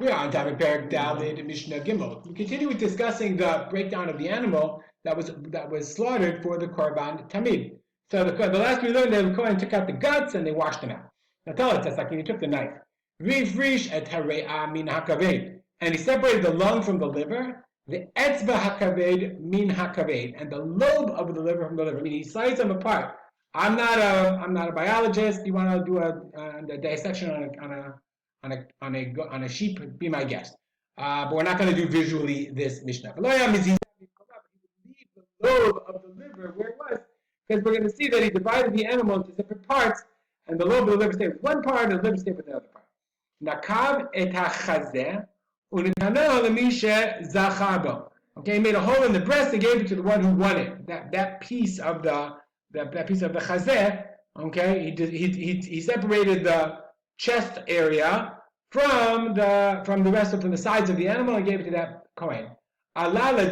We're on Tamid Perek Daled Mishnah Gimel. We continue with discussing the breakdown of the animal that was slaughtered for the Korban Tamid. So the last we learned that the Kohen took out the guts and they washed them out. Now tell us, like he took the knife. Rifrish et hare'a min hakaved. And he separated the lung from the liver, the etzba hakaved min hakaved, and the lobe of the liver from the liver. I mean, he sliced them apart. I'm not a biologist. You want to do a dissection on a sheep? Be my guest. But we're not going to do visually this Mishnah. He would leave the lobe of the liver where it was, because we're going to see that he divided the animal into separate parts, and the lobe of the liver stayed with one part, and the liver stayed with the other part. Nakav et hachazeh unetana lemishe zachabo. Okay, he made a hole in the breast and gave it to the one who wanted that piece of the chazeh. Okay, he separated the chest area from the sides of the animal and gave it to that Kohen. So now he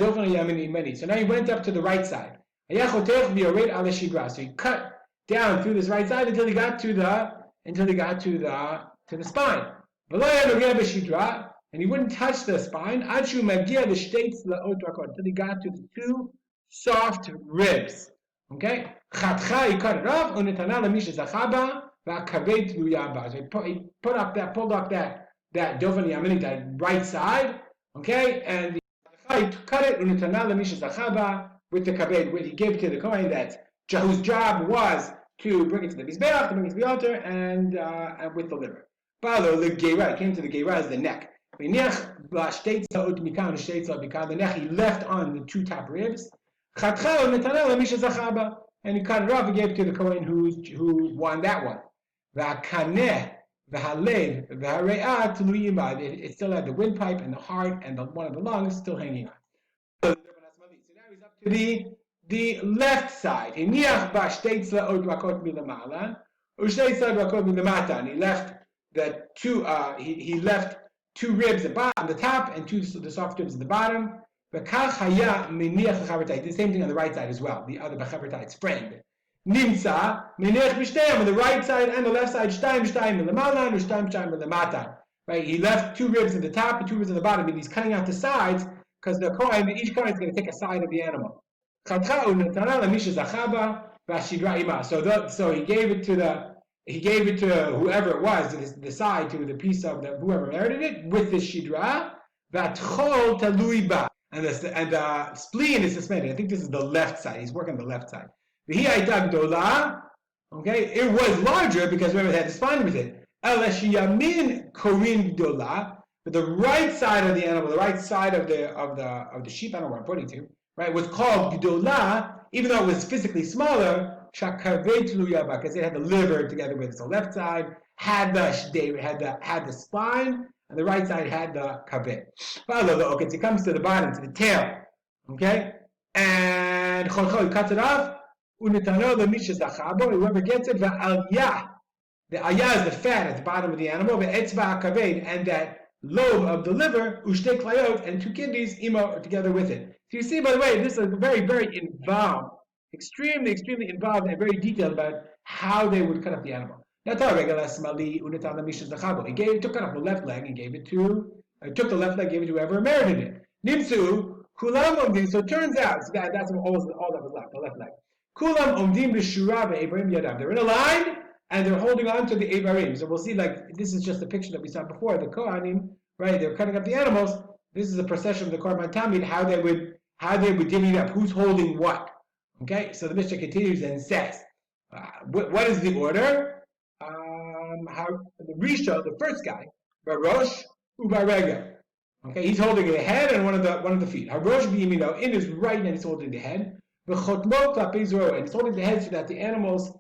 went up to the right side. So he cut down through this right side until he got to the spine. And he wouldn't touch the spine until he got to the two soft ribs. Okay? He cut it off. So he pulled up that Dovan Yamini, that right side. Okay? And he cut it with the kabed. He gave it to the Kohen whose job was to bring it to the Mizbeach, to bring it to the altar, and with the liver. It came to the Geirah as the neck. The neck he left on the two top ribs. And he cut it off and gave it to the Kohen who won that one. It still had the windpipe and the heart and one of the lungs still hanging on. So now he's up to the left side. And he left two ribs on the top and the soft ribs at the bottom. The same thing on the right side as well. The other Bechavertite's friend. Nimsa minech b'shteim on the right side and the left side. Shtayim milamalan or shtayim milamatan. Right. He left two ribs at the top and two ribs at the bottom, and he's cutting out the sides because each Kohen is going to take a side of the animal. So he gave it to whoever it was, the side to the piece of whoever merited it with the shidra. Vatchol talui ba. And the spleen is suspended. I think this is the left side. He's working on the left side. Okay, it was larger because remember it had the spine with it. But the right side of the animal, the right side of the sheep, I don't know where I'm pointing to, right, was called Gdola, even though it was physically smaller, because it had the liver together with it. So left side had the spine, and the right side had the kaveh. Okay, so it comes to the bottom, to the tail. Okay? And he cuts it off. Whoever gets it, the aliyah is the fat at the bottom of the animal, and that lobe of the liver, and two kidneys, are together with it. So you see, by the way, this is very, very involved, extremely, extremely involved and very detailed about how they would cut up the animal. He took out the left leg and gave it to, took the left leg, gave it to whoever merited it. Nimsu, kulam omdim, so it turns out, so that's all that was left, the left leg. Kulam omdim b'shura ve'evarim yadav. They're in a line, and they're holding on to the evarim. So we'll see, like, this is just a picture that we saw before, the Kohanim, right, they're cutting up the animals. This is a procession of the Korban Tamid, how they would divvy it up, who's holding what. Okay, so the Mishnah continues and says, what is the order? How the Risha, the first guy, Barosh Ubarega. Okay, he's holding the head and one of the feet. Harosh b'yimino, in his right hand he's holding the head. V'chotmo klapei zoro, and he's holding the head so that the animal's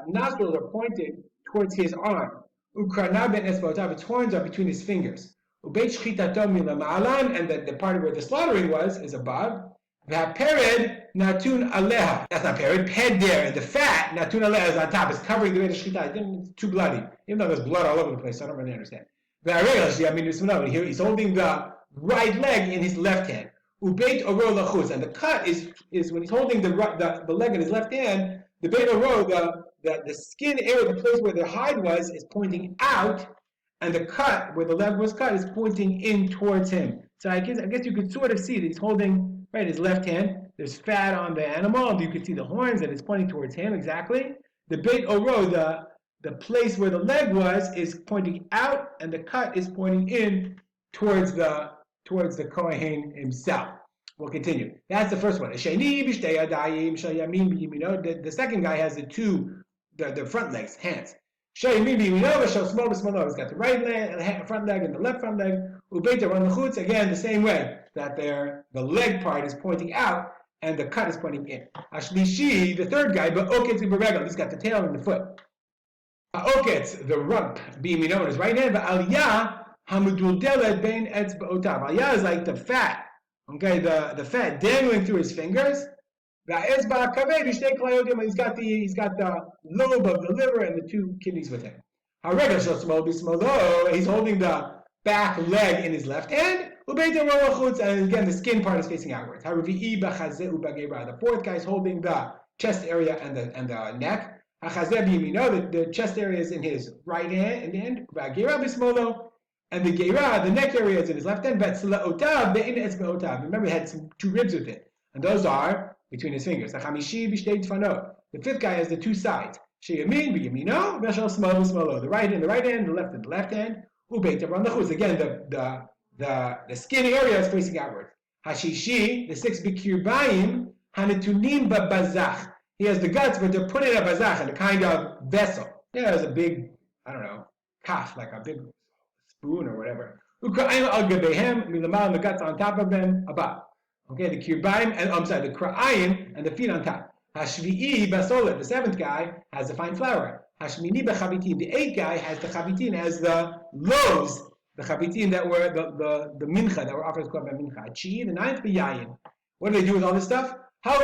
nostrils are pointed towards his arm. Ukrana ben esbotav, its horns are between his fingers. Ubeit shchitato milamalan, and the part where the slaughtering was is above. V'hapered natun aleha. That's not pered. Peder, and the fat natun aleha is on top. It's covering the way the shchita. It's too bloody. Even though there's blood all over the place, so I don't really understand. Here he's holding the right leg in his left hand. Ubeit oro lachuz, and the cut is when he's holding the leg in his left hand. The beit oro, the skin area, the place where the hide was, is pointing out, and the cut, where the leg was cut, is pointing in towards him. So I guess you could sort of see that he's holding, right, his left hand. There's fat on the animal, and you could see the horns, and it's pointing towards him, exactly. The Beit Oro, the place where the leg was, is pointing out, and the cut is pointing in towards the Kohen himself. We'll continue. That's the first one. The second guy has the front legs, hands. He's got the right leg, front leg, and the left front leg. Again, the same way that the leg part is pointing out and the cut is pointing in. Ashlishi, the third guy, he's got the tail and the foot. The rump, being on his right hand, aliyah aliyah is like the fat, okay, the fat dangling through his fingers. He's got the lobe of the liver and the two kidneys with him. He's holding the back leg in his left hand, and again the skin part is facing outwards. The fourth guy is holding the chest area and the neck. The chest area is in his right hand, and the geira, the neck area, is in his left hand. Remember, he had two ribs with it, and those are between his fingers. The fifth guy has the two sides. The right in the right hand, the left in the left hand. Again, the skin area is facing outward. Hashishi, the sixth, bikirbayim hanitunim babazach. He has the guts, but they're put in a bazach, in a kind of vessel. There's a big, I don't know, kaf, like a big spoon or whatever. Ukra'im al gabehem, milamal, the guts on top of them, above. Okay, the kirbayim, and the kra'ayim, and the feet on top. Hashvi'i basolet, the seventh guy, has the fine flour. Hashmini b'chavitin, the eighth guy has the chavitin, has the loaves, the chavitin that were the mincha, that were offered as korban mincha. Chi, the ninth, b'yayin. What do they do with all this stuff? They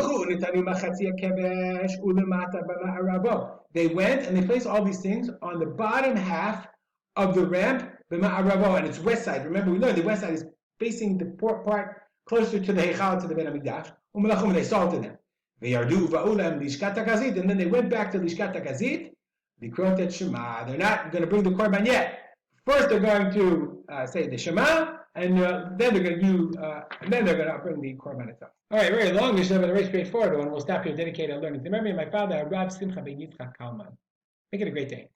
went and they placed all these things on the bottom half of the ramp, and its west side. Remember, we learned the west side is facing the part closer to the Heichal, to the Ben Hamikdash. They salted them. And then they went back to Lishkat HaGazit. They're not going to bring the Korban yet. First, they're going to say the Shema, and then they're going to bring the Korban itself. All right, very long Mishnah, but a very straightforward one. We'll stop here, dedicated on learning. Remember, my father, Rav Simcha ben Yitzchak Kalman. Make it a great day.